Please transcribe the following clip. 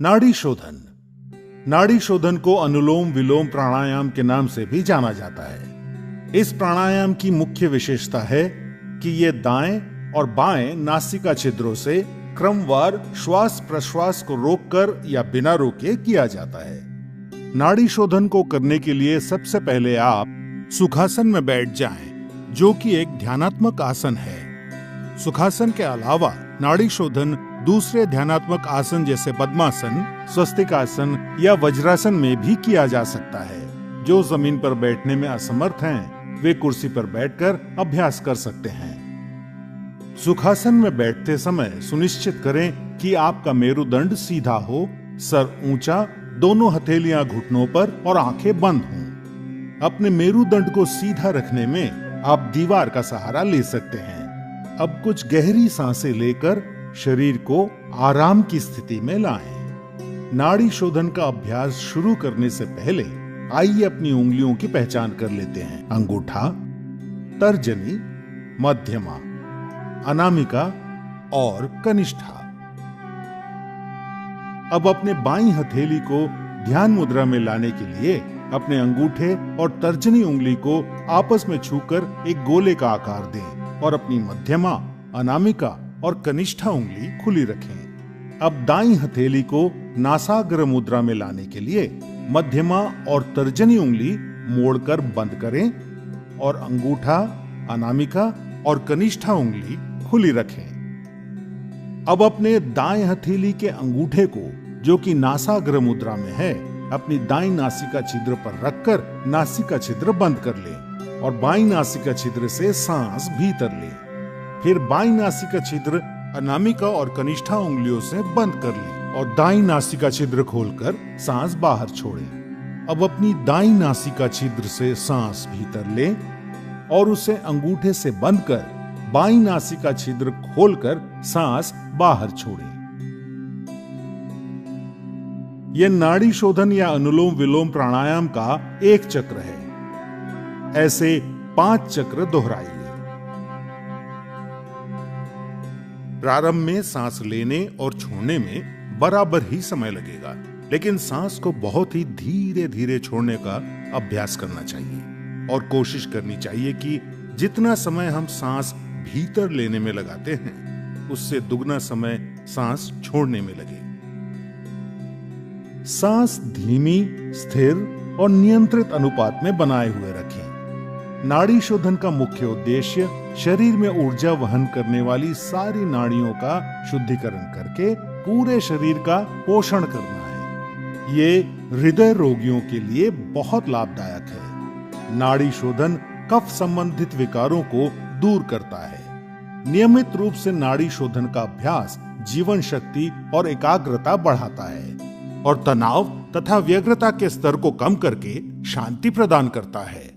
नाड़ी शोधन। नाड़ी शोधन को अनुलोम विलोम प्राणायाम के नाम से भी जाना जाता है। इस प्राणायाम की मुख्य विशेषता है कि ये दाएं और बाएं नासिका छिद्रों से क्रमवार श्वास प्रश्वास को रोककर या बिना रोके किया जाता है। नाड़ी शोधन को करने के लिए सबसे पहले आप सुखासन में बैठ जाएं, जो कि एक ध्यानात्मक आसन है। सुखासन के अलावा नाड़ी शोधन दूसरे ध्यानात्मक आसन जैसे पद्मासन, स्वस्तिकासन या वज्रासन में भी किया जा सकता है। जो जमीन पर बैठने में असमर्थ हैं, वे कुर्सी पर बैठकर अभ्यास कर सकते हैं। सुखासन में बैठते समय सुनिश्चित करें कि आपका मेरुदंड सीधा हो, सर ऊंचा, दोनों हथेलियां घुटनों पर और आंखें बंद हों। अपने मेरुदंड को सीधा रखने में आप दीवार का सहारा ले सकते हैं। अब कुछ गहरी सांसें लेकर शरीर को आराम की स्थिति में लाएं। नाड़ी शोधन का अभ्यास शुरू करने से पहले आइए अपनी उंगलियों की पहचान कर लेते हैं। अंगूठा, तर्जनी, मध्यमा, अनामिका और कनिष्ठा। अब अपने बाईं हथेली को ध्यान मुद्रा में लाने के लिए अपने अंगूठे और तर्जनी उंगली को आपस में छूकर एक गोले का आकार दें और अपनी मध्यमा, अनामिका और कनिष्ठा उंगली खुली रखें। अब दाईं हथेली को नासाग्र मुद्रा में लाने के लिए मध्यमा और तर्जनी उंगली मोड़कर बंद करें और अंगूठा, अनामिका और कनिष्ठा उंगली खुली रखें। अब अपने दाएं हथेली के अंगूठे को, जो कि नासाग्र मुद्रा में है, अपनी दाईं नासिका छिद्र पर रखकर नासिका छिद्र बंद कर लें और बाईं नासिका छिद्र से सांस भीतर लें। फिर बाईं नासिका छिद्र अनामिका और कनिष्ठा उंगलियों से बंद कर लें और दाईं नासिका छिद्र खोलकर सांस बाहर छोड़ें। अब अपनी दाईं नासिका छिद्र से सांस भीतर लें और उसे अंगूठे से बंद कर बाईं नासिका छिद्र खोलकर सांस बाहर छोड़ें। यह नाड़ी शोधन या अनुलोम विलोम प्राणायाम का एक चक्र है। ऐसे 5 चक्र दोहराइए। प्रारंभ में सांस लेने और छोड़ने में बराबर ही समय लगेगा, लेकिन सांस को बहुत ही धीरे धीरे छोड़ने का अभ्यास करना चाहिए और कोशिश करनी चाहिए कि जितना समय हम सांस भीतर लेने में लगाते हैं, उससे दुगना समय सांस छोड़ने में लगे। सांस धीमी, स्थिर और नियंत्रित अनुपात में बनाए हुए रखें। नाड़ी शोधन का मुख्य उद्देश्य शरीर में ऊर्जा वहन करने वाली सारी नाड़ियों का शुद्धिकरण करके पूरे शरीर का पोषण करना है। ये हृदय रोगियों के लिए बहुत लाभदायक है। नाड़ी शोधन कफ संबंधित विकारों को दूर करता है। नियमित रूप से नाड़ी शोधन का अभ्यास जीवन शक्ति और एकाग्रता बढ़ाता है और तनाव तथा व्यग्रता के स्तर को कम करके शांति प्रदान करता है।